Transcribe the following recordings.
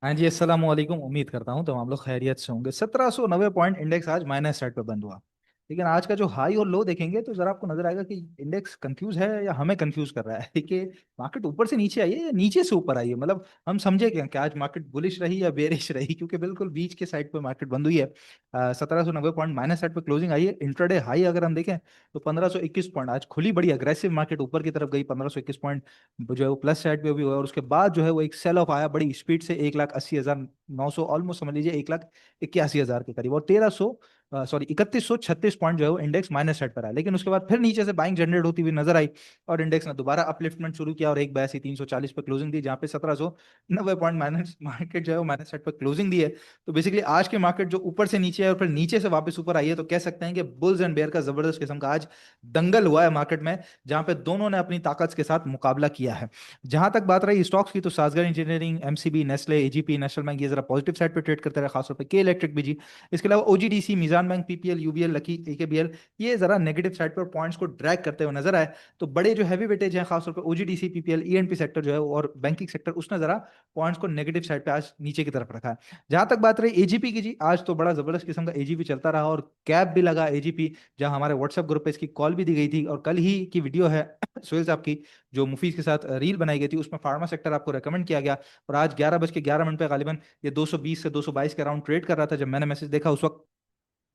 हाँ जी, अस्सलाम वालेकुम। उम्मीद करता हूँ तो हम लोग खैरियत से होंगे। 1790 पॉइंट इंडेक्स आज माइनस साइड पे बंद हुआ। लेकिन आज का जो हाई और लो देखेंगे तो जरा आपको नजर आएगा कि इंडेक्स कंफ्यूज है या हमें कंफ्यूज कर रहा है कि मार्केट ऊपर से नीचे आई है या नीचे से ऊपर आई है। मतलब हम समझे क्या कि आज मार्केट बुलिश रही या बेरिश रही, क्योंकि बिल्कुल बीच के साइड पे मार्केट बंद हुई है। 1790 पॉइंट माइनस साइड पे क्लोजिंग आई है। इंट्राडे हाई अगर हम देखें तो 1521 पॉइंट। आज खुली बड़ी अग्रेसिव मार्केट ऊपर की तरफ गई, 1521 पॉइंट जो है वो प्लस साइड पे भी हुआ, और उसके बाद जो है वो एक सेल ऑफ आया बड़ी स्पीड से 1,80,900, ऑलमोस्ट समझ लीजिए 1,81,000 के करीब, और 3136 पॉइंट जो है वो इंडेक्स माइनस साइड पर आया। लेकिन उसके बाद फिर नीचे से बाइंग जनरेट होती हुई नजर आई और इंडेक्स ने दोबारा अपलिफ्टमेंट शुरू किया और 1,82,340 पे क्लोजिंग दी, जहां पे 1790 पॉइंट माइनस मार्केट जो है वो माइनस साइड पर क्लोजिंग दी है। तो बेसिकली आज के मार्केट जो ऊपर से नीचे है और फिर नीचे से वापस ऊपर आई है, तो कह सकते हैं कि बुल्स एंड बेयर का जबरदस्त किस्म का आज दंगल हुआ है मार्केट में, जहां पे दोनों ने अपनी ताकत के साथ मुकाबला किया है। जहां तक बात रही स्टॉक्स की, तो Sazgar engineering, MCB, Nestle, AGP, National Bank ये जरा पॉजिटिव साइड पे ट्रेड करते रहे, खासतौर पे के इलेक्ट्रिक भी जी। इसके अलावा OGDC, Meezan bank, PPL, UBL, Lucky, AKBL ये जरा नेगेटिव साइड पर पॉइंट्स को ड्रैग करते हुए नजर आए। तो बड़े जो हैवी वेटेज हैं खासतौर पर ओजीडीसी, पीपीएल, ईएनपी सेक्टर जो है और बैंकिंग सेक्टर, उसने जरा पॉइंट्स को नेगेटिव साइड पे आज नीचे की तरफ रखा है। जहां तक बात रही एजीपी की जी, आज तो बड़ा जबरदस्त किस्म का एजीपी चलता रहा और कैप भी लगा एजीपी, जहां हमारे व्हाट्सएप ग्रुप पे इसकी कॉल भी दी गई थी। और कल ही की वीडियो है सोहेल साहब की, जो मुफीज के साथ रील बनाई गई थी, उसमें फार्मा सेक्टर आपको रेकमेंड किया गया। और आज 11:11 पे गालिबन ये 220 से 222 के अराउंड ट्रेड कर रहा था जब मैंने मैसेज देखा उस वक्त।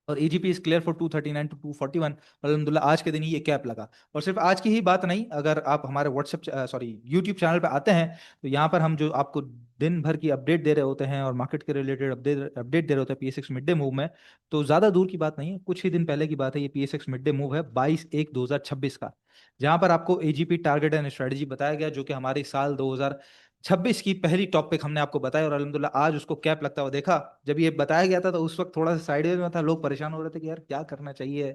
और AGP is clear for 239 to 241। अल्हम्दुलिल्लाह आज के दिन ही ये कैप लगा। और सिर्फ आज की ही बात नहीं, अगर आप हमारे व्हाट्सएप सॉरी यूट्यूब चैनल पे आते हैं, तो यहाँ पर हम जो आपको दिन भर की अपडेट दे रहे होते हैं और मार्केट के रिलेटेड अपडेट अपडेट दे रहे होते हैं पीएसएक्स मिड डे मूव में। तो ज़्यादा दूर की बात नहीं है, कुछ ही दिन पहले की बात है, ये पीएसएक्स मिड डे मूव है 22/1/2026 का, जहां पर आपको एजीपी टारगेट एंड स्ट्रेटजी बताया गया, जो कि हमारी साल 2026 की पहली टॉपिक हमने आपको बताया। और अल्हम्दुलिल्लाह आज उसको कैप लगता हुआ देखा। जब ये बताया गया था तो उस वक्त थोड़ा सा साइडवेज में था, लोग परेशान हो रहे थे कि यार क्या करना चाहिए,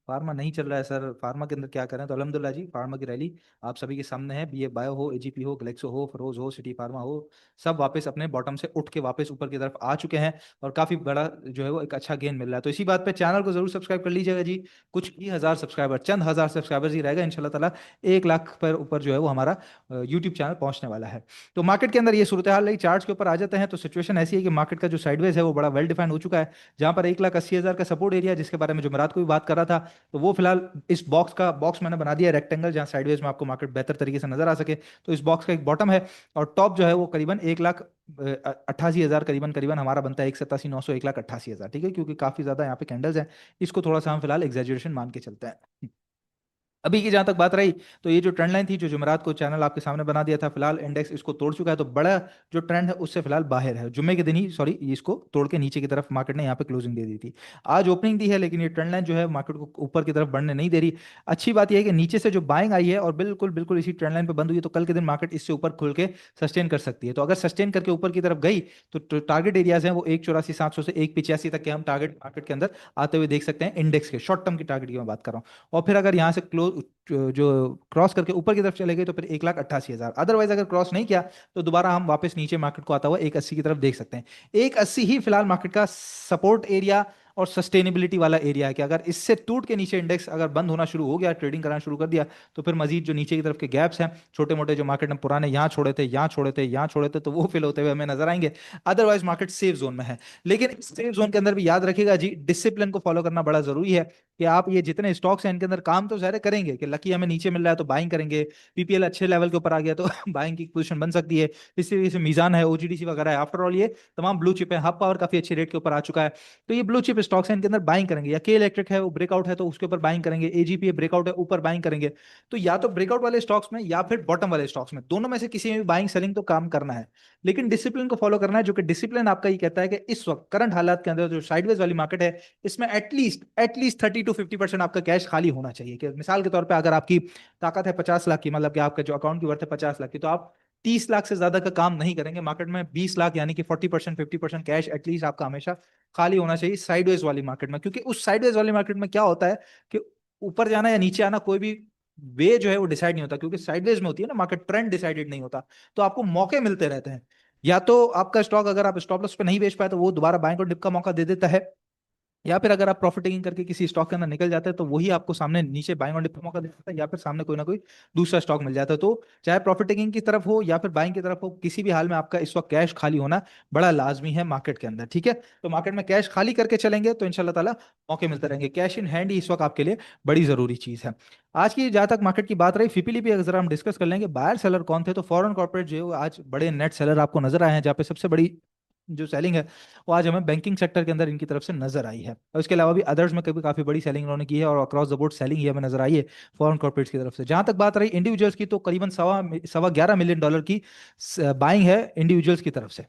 फार्मा नहीं चल रहा है सर, फार्मा के अंदर क्या करें। तो अल्हम्दुलिल्लाह जी, फार्मा की रैली आप सभी के सामने है। बीए बायो हो, एजीपी हो, ग्लेक्सो हो, फरोज हो, सिटी फार्मा हो, सब वापस अपने बॉटम से उठ के वापस ऊपर की तरफ आ चुके हैं। और काफी बड़ा जो है वो एक अच्छा गेन मिल रहा है। तो इसी बात पे चैनल को जरूर सब्सक्राइब कर लीजिएगा जी। कुछ ही हजार सब्सक्राइबर, चंद हजार सब्सक्राइबर्स ही रहेगा, इंशाल्लाह ताला 1 लाख पर ऊपर जो है वो हमारा यूट्यूब चैनल पहुंचने वाला है। तो मार्केट के अंदर ये सूरत हाल रही। चार्ट्स के ऊपर आ जाते हैं तो सिचुएशन ऐसी है कि मार्केट का जो साइडवेज है वो बड़ा वेल डिफाइंड हो चुका है, जहां पर 1,80,000 का सपोर्ट एरिया, जिसके बारे में जुमेरात को भी बात कर रहा था, तो वो फिलहाल इस बॉक्स मैंने बना दिया रेक्टेंगल, जहां साइडवेज में आपको मार्केट बेहतर तरीके से नजर आ सके। तो इस बॉक्स का एक बॉटम है और टॉप जो है वो करीबन 1,88,000 करीबन करीबन हमारा बनता है, 1,87,900, 1,88,000, ठीक है, क्योंकि काफी ज्यादा यहाँ पे कैंडल्स हैं। इसको थोड़ा सा हम फिलहाल एग्जेजरेशन मान के चलते हैं। अभी की जहां तक बात रही, तो ये जो ट्रेंड लाइन थी जो जुमेरात को चैनल आपके सामने बना दिया था, फिलहाल इंडेक्स इसको तोड़ चुका है। तो बड़ा जो ट्रेंड है उससे फिलहाल बाहर है, जुम्मे के दिन ही सॉरी इसको तोड़ के नीचे की तरफ मार्केट ने यहाँ पे क्लोजिंग दे दी थी। आज ओपनिंग दी है, लेकिन ये ट्रेंड लाइन जो है मार्केट को ऊपर की तरफ बढ़ने नहीं दे रही। अच्छी बात यह है कि नीचे से जो बाइंग आई है और बिल्कुल बिल्कुल इसी ट्रेंड लाइन पे बंद हुई है, तो कल के दिन मार्केट इससे ऊपर खुल के सस्टेन कर सकती है। तो अगर सस्टेन करके ऊपर की तरफ गई तो टारगेट एरियाज हैं वो 1,84,700 से 1,85 तक के हम टारगेट मार्केट के अंदर आते हुए देख सकते हैं, इंडेक्स के शॉर्ट टर्म की टारगेट की मैं बात कर रहा हूँ। और फिर अगर यहाँ से क्लोज जो क्रॉस करके ऊपर की तरफ चले गए तो फिर 1,88,000। अदरवाइज अगर क्रॉस नहीं किया तो दोबारा हम वापस नीचे मार्केट को आता हुआ 1,80 की तरफ देख सकते हैं। 1,80 ही फिलहाल मार्केट का सपोर्ट एरिया और सस्टेनेबिलिटी वाला एरिया है, कि अगर इससे टूट के नीचे इंडेक्स अगर बंद होना शुरू हो गया, ट्रेडिंग करना शुरू कर दिया, तो फिर मजीद जो नीचे की तरफ के गैप्स हैं छोटे मोटे, जो मार्केट ने पुराने यहाँ छोड़े थे, यहाँ छोड़े थे, यहाँ छोड़े थे, तो वो फिल होते हुए हमें नजर आएंगे। अदरवाइज मार्केट सेफ जोन में है। लेकिन सेफ जोन के अंदर भी याद रखिएगा जी, डिसिप्लिन को फॉलो करना बड़ा जरूरी है, कि आप ये जितने स्टॉक्स हैं इनके अंदर काम तो सारे करेंगे, कि लकी हमें नीचे मिल रहा है तो बाइंग करेंगे, पीपीएल अच्छे लेवल के ऊपर आ गया तो बाइंग की पोजीशन बन सकती है। इस तरीके से मीजान है, ओजीडीसी वगैरह है, आफ्टर ऑल ये तमाम ब्लू चिप है। हब पावर काफी अच्छे रेट के ऊपर आ चुका है, तो ये ब्लू चिप स्टॉक्स हैं, इनके अंदर बाइंग करेंगे। या के इलेक्ट्रिक है वो ब्रेकआउट है तो उसके ऊपर बाइंग करेंगे, एजीपी ब्रेकआउट है ऊपर बाइंग करेंगे। तो या तो ब्रेकआउट वाले स्टॉक्स में या फिर बॉटम वाले स्टॉक्स में, दोनों में से किसी में भी बाइंग सेलिंग तो काम करना है। लेकिन डिसिप्लिन को फॉलो करना है, जो कि डिसिप्लिन आपका ये कहता है कि इस वक्त करंट हालात के अंदर जो साइडवेज वाली मार्केट है, इसमें एटलीस्ट 30 to 50% आपका कैश खाली होना चाहिए। कि मिसाल के तौर पे अगर आपकी ताकत है 50 लाख की, मतलब कि आपका जो अकाउंट की वर्थ है 50 लाख की, तो आप 30 लाख से ज्यादा का काम नहीं करेंगे मार्केट में। 20 लाख यानी कि 40% 50% कैश एटलीस्ट आपका हमेशा खाली होना चाहिए साइडवेज वाली मार्केट में। क्योंकि उस साइडवेज वाली मार्केट में क्या होता है कि ऊपर जाना या नीचे आना कोई भी वे जो है वो डिसाइड नहीं होता, क्योंकि साइडवेज में होती है ना मार्केट, ट्रेंड डिसाइडेड नहीं होता। तो आपको मौके मिलते रहते हैं, या तो आपका स्टॉक अगर आप स्टॉप लॉस पे नहीं बेच पाए तो वो दोबारा बाइंग और डिप का मौका दे देता है, या फिर अगर आप प्रॉफिट टेकिंग करके किसी स्टॉक के अंदर निकल जाते हैं तो वही आपको सामने नीचे बाइंग ऑन डिप का मौका दे देता है, या फिर सामने कोई ना कोई दूसरा स्टॉक मिल जाता है। तो चाहे प्रॉफिट टेकिंग की तरफ हो या फिर बाइंग की तरफ हो, किसी भी हाल में आपका इस वक्त कैश खाली होना बड़ा लाजमी है मार्केट के अंदर, ठीक है। तो मार्केट में कैश खाली करके चलेंगे तो इंशाल्लाह ताला मौके मिलते रहेंगे। कैश इन हैंड ही इस वक्त आपके लिए बड़ी जरूरी चीज है। आज की जहां तक मार्केट की बात रही, फिपीलीपी अगर हम डिस्कस कर लेंगे, बायर सेलर कौन थे, तो फॉरेन कॉर्पोरेट जो है वो आज बड़े नेट सेलर आपको नजर आए हैं, जहाँ पे सबसे बड़ी जो सेलिंग है वो आज हमें बैंकिंग सेक्टर के अंदर इनकी तरफ से नजर आई है। और इसके अलावा भी अदर्स में कभी काफी बड़ी सेलिंग इन्होंने की है, और अक्रॉस द बोर्ड सेलिंग ही हमें नजर आई है फॉरेन कॉर्पोरेट्स की तरफ से। जहां तक बात रही इंडिविजुअल्स की, तो करीबन सवा सवा $11 मिलियन की बाइंग है इंडिविजुअल्स की तरफ से,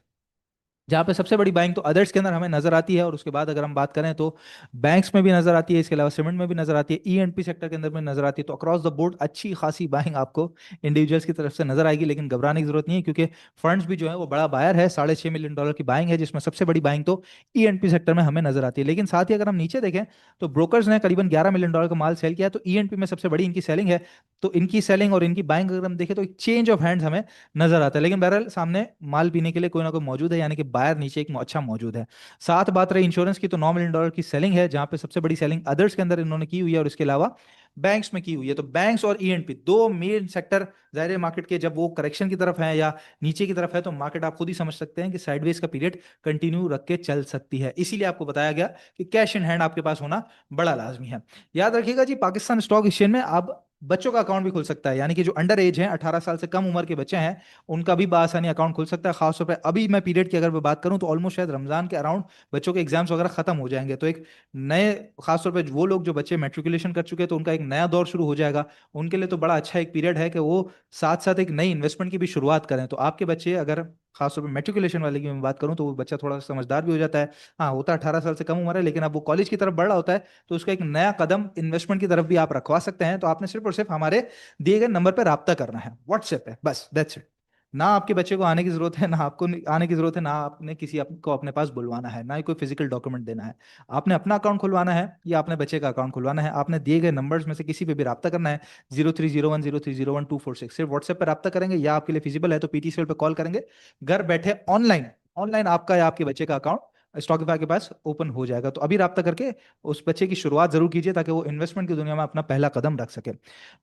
जहाँ पे सबसे बड़ी बाइंग तो अदर्स के अंदर हमें नजर आती है। और उसके बाद अगर हम बात करें तो बैंक्स में भी नजर आती है, इसके अलावा सीमेंट में भी नजर आती है, ईएनपी सेक्टर के अंदर भी नजर आती है। तो अक्रॉस द बोर्ड अच्छी खासी बाइंग आपको इंडिविजुअल्स की तरफ से नजर आएगी, लेकिन घबराने की जरूरत नहीं है, क्योंकि फंड्स भी जो है वो बड़ा बायर है। $6.5 मिलियन की बाइंग है, जिसमें सबसे बड़ी बाइंग तो ईएनपी सेक्टर में हमें नजर आती है। लेकिन साथ ही अगर हम नीचे देखें तो ब्रोकर्स ने करीबन $11 मिलियन का माल सेल किया है, तो ईएनपी में सबसे बड़ी इनकी सेलिंग है। तो इनकी सेलिंग और इनकी बाइंग अगर हम देखें तो एक चेंज ऑफ हैंड्स हमें नजर आता है। लेकिन बहरहाल सामने माल पीने के लिए कोई ना कोई मौजूद है, यानी कि बायर नीचे एक अच्छा मौजूद है। साथ बात रही इंश्योरेंस की, तो $9 मिलियन की सेलिंग है, जहां पे सबसे बड़ी सेलिंग अदर्स के अंदर इन्होंने की हुई है, और इसके अलावा बैंक्स में की हुई है। तो बैंक्स और ईएनपी दो मेन सेक्टर जाहिर है मार्केट के, जब वो करेक्शन की तरफ है या नीचे की तरफ है, तो मार्केट आप खुद ही समझ सकते हैं कि साइडवेज का पीरियड कंटिन्यू रख के चल सकती है। इसीलिए आपको बताया गया कि कैश इन हैंड आपके पास होना बड़ा लाजमी है। याद रखिएगा जी, पाकिस्तान स्टॉक एक्सचेंज में आप बच्चों का अकाउंट भी खुल सकता है, यानी कि जो अंडर एज हैं, 18 साल से कम उम्र के बच्चे हैं, उनका भी बासानी अकाउंट खुल सकता है। खासतौर पर अभी मैं पीरियड की अगर मैं बात करूं तो ऑलमोस्ट शायद रमजान के अराउंड बच्चों के एग्जाम्स वगैरह खत्म हो जाएंगे, तो एक नए, खासतौर पर वो लोग जो बच्चे मेट्रिकुलेशन कर चुके हैं, तो उनका एक नया दौर शुरू हो जाएगा। उनके लिए तो बड़ा अच्छा एक पीरियड है कि वो साथ साथ एक नई इन्वेस्टमेंट की भी शुरुआत करें। तो आपके बच्चे अगर खासतौर पर मेट्रिकुलेशन वाले की मैं बात करूं, तो वो बच्चा थोड़ा सा समझदार भी हो जाता है। हाँ, होता 18 साल से कम उम्र है, लेकिन अब वो कॉलेज की तरफ बढ़ रहा होता है, तो उसका एक नया कदम इन्वेस्टमेंट की तरफ भी आप रखवा सकते हैं। तो आपने सिर्फ और सिर्फ हमारे दिए गए नंबर पर राब्ता करना है, व्हाट्सएप पे, बस दैट्स इट। ना आपके बच्चे को आने की जरूरत है, ना आपको आने की जरूरत है, ना आपने किसी को अपने पास बुलवाना है, ना ही कोई फिजिकल डॉक्यूमेंट देना है। आपने अपना अकाउंट खुलवाना है या अपने बच्चे का अकाउंट खुलवाना है, आपने दिए गए नंबर्स में से किसी पे भी रब्ता करना है। 030103012446 सिर्फ व्हाट्सएप पर रब्ता करेंगे, या आपके लिए फिजिबल है तो पीटीसीएल पे कॉल करेंगे। घर बैठे ऑनलाइन ऑनलाइन आपका या आपके बच्चे का अकाउंट स्टॉकीफाई के पास ओपन हो जाएगा। तो अभी रब्ता करके उस बच्चे की शुरुआत जरूर कीजिए, ताकि वो इन्वेस्टमेंट की दुनिया में अपना पहला कदम रख सके।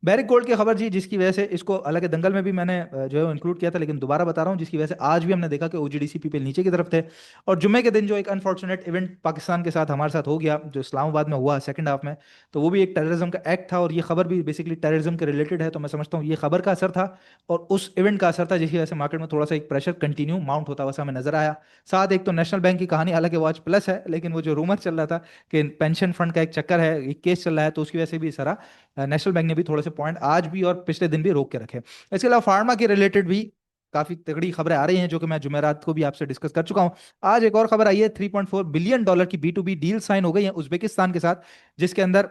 बैरिक गोल्ड की खबर जी, जिसकी वजह से इसको अलग दंगल में भी मैंने जो है इंक्लूड किया था, लेकिन दोबारा बता रहा हूँ, जिसकी वजह से आज भी हमने देखा कि ओजीडीसी पीपल नीचे की तरफ थे। और जुम्मे के दिन जो एक अनफॉर्चुनेट इवेंट पाकिस्तान के साथ हमारे साथ हो गया, जो इस्लामाबाद में हुआ सेकंड हाफ में, तो वो भी एक टेररिज्म का एक्ट था, और ये खबर भी बेसिकली टेररिज्म के रिलेटेड है। तो मैं समझता हूँ ये खबर का असर था और उस इवेंट का असर था, जिसकी वजह से मार्केट में थोड़ा सा एक प्रेशर कंटिन्यू माउंट होता हुआ हमें नजर आया। साथ एक तो नेशनल बैंक की कहानी, हालांकि वो आज प्लस है, लेकिन वो जो रूमर चल रहा था कि पेंशन फंड का एक चक्कर है, एक केस चल रहा है, तो उसकी वजह से भी सारा नेशनल बैंक ने भी थोड़े से पॉइंट आज भी और पिछले दिन भी रोक के रखे। इसके अलावा फार्मा के रिलेटेड भी काफी तगड़ी खबरें आ रही हैं, जो कि मैं जुमेरात को भी आपसे डिस्कस कर चुका हूं। आज एक और खबर आई है, $3.4 बिलियन की B2B डील साइन हो गई है उज्बेकिस्तान के साथ, जिसके अंदर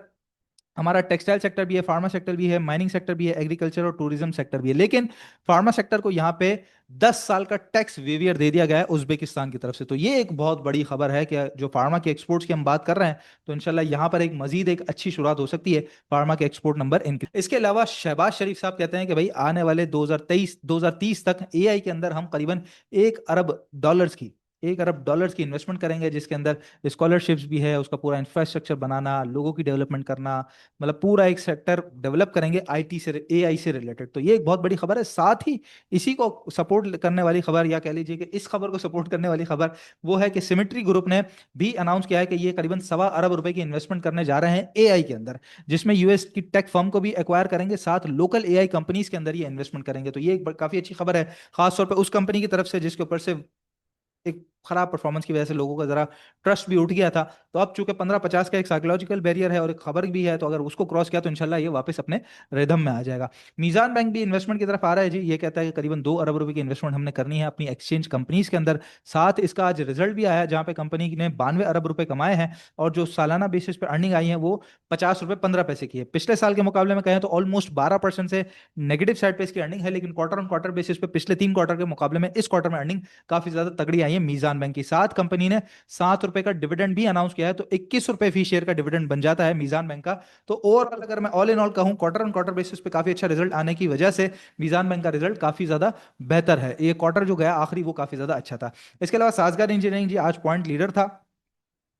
हमारा टेक्सटाइल सेक्टर भी है, फार्मा सेक्टर भी है, माइनिंग सेक्टर भी है, एग्रीकल्चर और टूरिज्म सेक्टर भी है। लेकिन फार्मा सेक्टर को यहाँ पे 10 साल का टैक्स वेवियर दे दिया गया है उज्बेकिस्तान की तरफ से। तो ये एक बहुत बड़ी खबर है कि जो फार्मा के एक्सपोर्ट्स की हम बात कर रहे हैं, तो इंशाल्लाह यहाँ पर एक मजीद एक अच्छी शुरुआत हो सकती है फार्मा के एक्सपोर्ट नंबर इनके। इसके अलावा शहबाज शरीफ साहब कहते हैं कि भाई आने वाले 2023 तक एआई के अंदर हम करीबन 1 अरब डॉलर्स की 1 अरब डॉलर्स की इन्वेस्टमेंट करेंगे, जिसके अंदर स्कॉलरशिप्स भी है, उसका पूरा इंफ्रास्ट्रक्चर बनाना, लोगों की डेवलपमेंट करना, मतलब पूरा एक सेक्टर डेवलप करेंगे आईटी से, एआई से रिलेटेड। तो ये एक बहुत बड़ी खबर है। साथ ही इसी को सपोर्ट करने वाली खबर, या कह लीजिए कि इस खबर को सपोर्ट करने वाली खबर, वो है कि सिमेट्री ग्रुप ने भी अनाउंस किया है कि ये करीबन ₹1.25 अरब की इन्वेस्टमेंट करने जा रहे हैं एआई के अंदर, जिसमें यूएस की टेक फर्म को भी एक्वायर करेंगे, साथ लोकल एआई कंपनीज के अंदर ये इन्वेस्टमेंट करेंगे। तो ये एक काफी अच्छी खबर है, खासतौर पर उस कंपनी की तरफ से जिसके ऊपर से एक खराब परफॉर्मेंस की वजह से लोगों का जरा ट्रस्ट भी उठ गया था। तो अब चूंकि 15-50 का एक साइकोलॉजिकल बैरियर है और एक खबर भी है, तो अगर उसको क्रॉस किया तो इंशाल्लाह ये वापस अपने रिदम में आ जाएगा। मीजान बैंक भी इन्वेस्टमेंट की तरफ आ रहा है जी, ये कहता है कि करीबन ₹2 अरब की इन्वेस्टमेंट हमने करनी है अपनी एक्सचेंज कंपनीज के अंदर। साथ इसका आज रिजल्ट भी आया है, जहां पे कंपनी ने ₹92 अरब कमाए हैं, और जो सालाना बेसिस पे अर्निंग आई है वो ₹50.15 की है। पिछले साल के मुकाबले में कहें तो ऑलमोस्ट 12% से नेगेटिव साइड पे इसकी अर्निंग है, लेकिन क्वार्टर ऑन क्वार्टर बेसिस पे पिछले 3 क्वार्टर के मुकाबले में इस क्वार्टर में अर्निंग काफी ज्यादा तगड़ी आई है मीजान बैंक की। साथ कंपनी ने ₹7 का डिविडेंड भी अनाउंस किया है, तो ₹21 फी शेयर का डिविडेंड बन जाता है मीजान बैंक का। तो ओवरऑल अगर मैं ऑल इन ऑल कहूं, क्वार्टर ऑन क्वार्टर बेसिस पे काफी अच्छा रिजल्ट आने की वजह से मीजान बैंक का रिजल्ट काफी ज्यादा बेहतर है। ये क्वार्टर जो गया आखिरी, वो काफी ज्यादा अच्छा था। इसके अलावा साजगार इंजीनियरिंग जी आज पॉइंट लीडर था,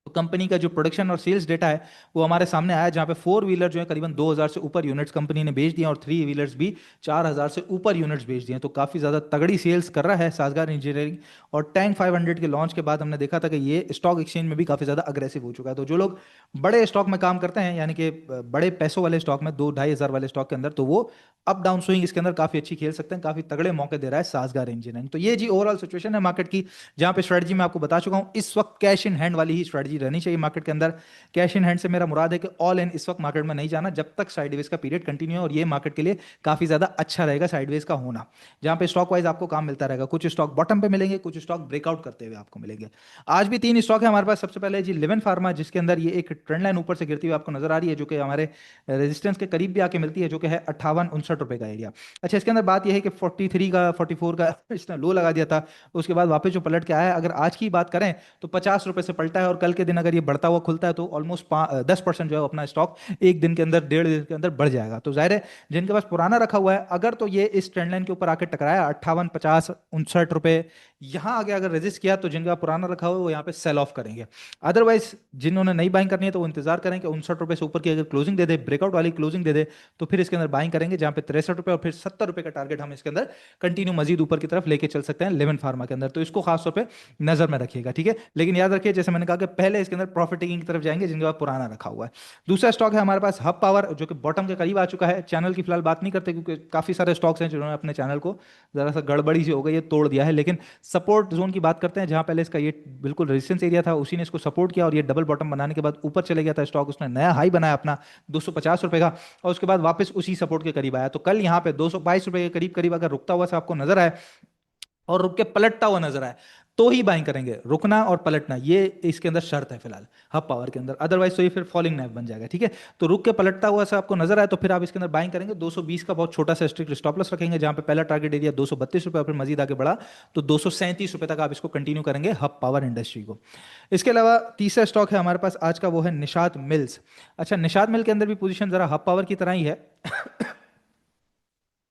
तो कंपनी का जो प्रोडक्शन और सेल्स डेटा है वो हमारे सामने आया, जहां पे फोर व्हीलर जो है करीबन 2000 से ऊपर यूनिट्स कंपनी ने बेच दिए और थ्री व्हीलर्स भी 4000 से ऊपर यूनिट्स बेच दिए। तो काफी ज्यादा तगड़ी सेल्स कर रहा है साजगार इंजीनियरिंग। और टैंक 500 के लॉन्च के बाद हमने देखा था कि ये स्टॉक एक्सचेंज में भी काफी ज्यादा अग्रेसिव हो चुका है। तो जो लोग बड़े स्टॉक में काम करते हैं, यानी कि बड़े पैसों वाले स्टॉक में, 2-2.5 हजार वाले स्टॉक के अंदर, तो वो अप डाउन स्विंग इसके अंदर काफी अच्छी खेल सकते हैं। काफी तगड़े मौके दे रहा है साजगार इंजीनियरिंग। तो ये जी ओवरऑल सिचुएशन है मार्केट की, जहां पे स्ट्रेटजी मैं आपको बता चुका हूं। इस वक्त कैश इन हैंड वाली ही स्ट्रेटजी रहनी चाहिए मार्केट के अंदर। कैश इन हैंड से मेरा मुराद है कि ऑल इन इस वक्त मार्केट में नहीं जाना जब तक साइडवेज का पीरियड कंटिन्यू है, और ये मार्केट के लिए काफी ज्यादा अच्छा रहेगा साइडवेज का होना, जहां पे स्टॉक वाइज आपको काम मिलता रहेगा। कुछ स्टॉक बॉटम पे मिलेंगे, कुछ स्टॉक ब्रेकआउट करते हुए आपको मिलेंगे। आज भी तीन स्टॉक है हमारे पास। सबसे पहले जी लिवन फार्मा, जिसके अंदर ये एक ट्रेंड लाइन ऊपर से गिरती हुई आपको नजर आ रही है, जो कि हमारे रेजिस्टेंस के करीब भी आके मिलती है, जो कि है 58-59 रुपए का एरिया। अच्छा, इसके अंदर बात यह है कि 43 का 44 का इसने लो लगा दिया था, उसके बाद वापस जो पलट के आया है, अगर आज की बात करें तो 50 रुपए से पलटा है, और कल के दिन अगर ये बढ़ता हुआ खुलता है तो ऑलमोस्ट 10% जो है अपना स्टॉक एक दिन के अंदर, 1.5 दिन के अंदर बढ़ जाएगा। तो जाहिर है जिनके पास पुराना रखा हुआ है, अगर तो ये इस ट्रेंड लाइन के ऊपर आकर टकराया 58, 50, 59 रुपए, यहां आगे अगर रेजिस्ट किया तो जिनका पुराना रखा हुआ है वो यहाँ पे सेल ऑफ करेंगे। अदरवाइज जिन्होंने नई बाइंग करनी है तो वो इंतजार करें कि 59 रुपए से ऊपर की अगर क्लोजिंग दे दे, ब्रेकआउट वाली क्लोजिंग दे दे, तो फिर इसके अंदर बाइंग करेंगे, जहां पे 63 रुपए और फिर 70 रुपए का टारगेट हम इसके अंदर कंटिन्यू मजीद ऊपर की तरफ लेके चल सकते हैं लेवन फार्मा के अंदर। तो इसको खासतौर पे नजर में रखिएगा, ठीक है। लेकिन याद रखिए, जैसे मैंने कहा कि पहले इसके अंदर प्रॉफिट टेकिंग की तरफ जाएंगे जिनके पास पुराना रखा हुआ है। दूसरा स्टॉक है हमारे पास हब पावर, जो कि बॉटम के करीब आ चुका है। चैनल की फिलहाल बात नहीं करते क्योंकि काफी सारे स्टॉक्स हैं जिन्होंने अपने चैनल को जरा सा गड़बड़ी सी हो गई है, तोड़ दिया है। लेकिन सपोर्ट जोन की बात करते हैं, जहां पहले इसका ये बिल्कुल रेजिस्टेंस एरिया था, उसी ने इसको सपोर्ट किया और ये डबल बॉटम बनाने के बाद ऊपर चले गया था स्टॉक। उसने नया हाई बनाया अपना 250 रुपए का, और उसके बाद वापस उसी सपोर्ट के करीब आया। तो कल यहाँ पे 222 रुपए के करीब करीब अगर रुकता हुआ से आपको नजर आए और रुक के पलटता हुआ नजर आए, तो ही बाइंग करेंगे। रुकना और पलटना ये इसके अंदर शर्त है फिलहाल हब पावर के अंदर, अदरवाइज तो ये फिर फॉलिंग नाइफ बन जाएगा, ठीक है। तो रुक के पलटता हुआ से आपको नजर आए तो फिर आप इसके अंदर बाइंग करेंगे। 220 का बहुत छोटा सा स्ट्रिक्ट स्टॉप लॉस रखेंगे, जहां पे पहला टारगेट एरिया 232 रुपए, और फिर मजीद आगे बढ़ा तो 237 रुपए तक आप इसको कंटिन्यू करेंगे हब पावर इंडस्ट्री को। इसके अलावा तीसरा स्टॉक है हमारे पास आज का, वो है निषाद मिल्स। अच्छा, निषाद मिल के अंदर भी पोजीशन जरा हब पावर की तरह ही है।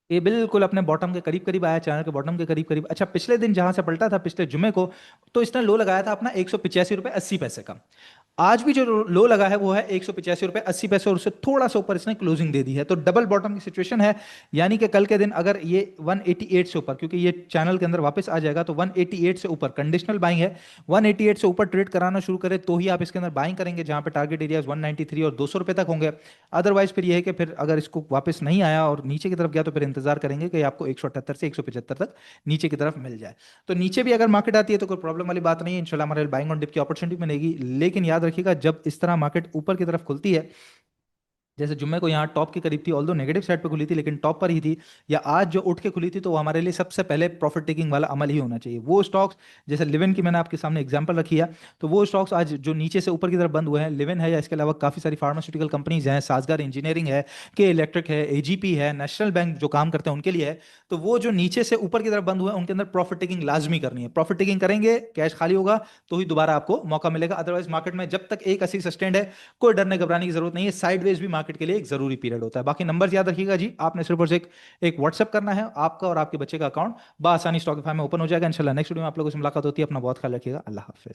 ये बिल्कुल अपने बॉटम के करीब करीब आया, चैनल के बॉटम के करीब करीब। अच्छा, पिछले दिन जहां से पलटा था पिछले जुमे को, तो इसने लो लगाया था अपना 185 रुपए 80 पैसे का। आज भी जो लो लगा है वो है 185 रुपए 80 पैसे, और उससे थोड़ा सा ऊपर इसने क्लोजिंग दे दी है। तो डबल बॉटम की सिचुएशन है, यानी कि कल के दिन अगर ये 188 से ऊपर, क्योंकि ये चैनल के अंदर वापस आ जाएगा, तो 188 से ऊपर कंडीशनल बाइंग है, 188 से ऊपर ट्रेड कराना शुरू करे तो ही आप इसके अंदर बाइंग करेंगे, जहां पे टारगेट एरियाज 193 और 200 रुपए तक होंगे। अदरवाइज फिर ये है कि फिर अगर इसको वापस नहीं आया और नीचे की तरफ गया, तो फिर इंतजार करेंगे कि आपको 178 से 175 तक नीचे की तरफ मिल जाए। तो नीचे भी अगर मार्केट आती है तो कोई प्रॉब्लम वाली बात नहीं है, इंशाल्लाह हमारे बाइंग ऑन डिप की अपॉर्चुनिटी मिलेगी। लेकिन याद रखिएगा, जब इस तरह मार्केट ऊपर की तरफ खुलती है, जैसे जुम्मे को यहाँ टॉप के करीब थी, ऑल्दो नेगेटिव साइड पे खुली थी लेकिन टॉप पर ही थी, या आज जो उठ के खुली थी, तो वो हमारे लिए सबसे पहले प्रॉफिट टेकिंग वाला अमल ही होना चाहिए। वो स्टॉक्स जैसे लिवन की मैंने आपके सामने एग्जांपल रखी है, तो वो स्टॉक्स आज जो नीचे से ऊपर की तरफ बंद हुए हैं, लिवन है या इसके अलावा काफी सारी फार्मास्यूटिकल कंपनीज हैं, साजगार इंजीनियरिंग है, के इलेक्ट्रिक है, एजीपी है, नेशनल बैंक जो काम करते हैं उनके लिए है। तो वो जो नीचे से ऊपर की तरफ बंद हुए हैं उनके अंदर प्रॉफिट टेकिंग लाजमी करनी है। प्रॉफिट टेकिंग करेंगे, कैश खाली होगा, तो ही दोबारा आपको मौका मिलेगा। अदरवाइज मार्केट में जब तक 180 सस्टेंड है, कोई डरने घबराने की जरूरत नहीं है। साइडवेज भी मार्केट के लिए एक जरूरी पीरियड होता है। बाकी नंबर्स याद रखिएगा जी, आपने सिर्फ और सिर्फ एक व्हाट्सएप करना है, आपका और आपके बच्चे का अकाउंट बआसानी स्टॉकीफाई में ओपन हो जाएगा। इंशाल्लाह नेक्स्ट वीडियो में आप लोगों से मुलाकात होती है। अपना बहुत ख्याल रखिएगा। अल्लाह हाफिज।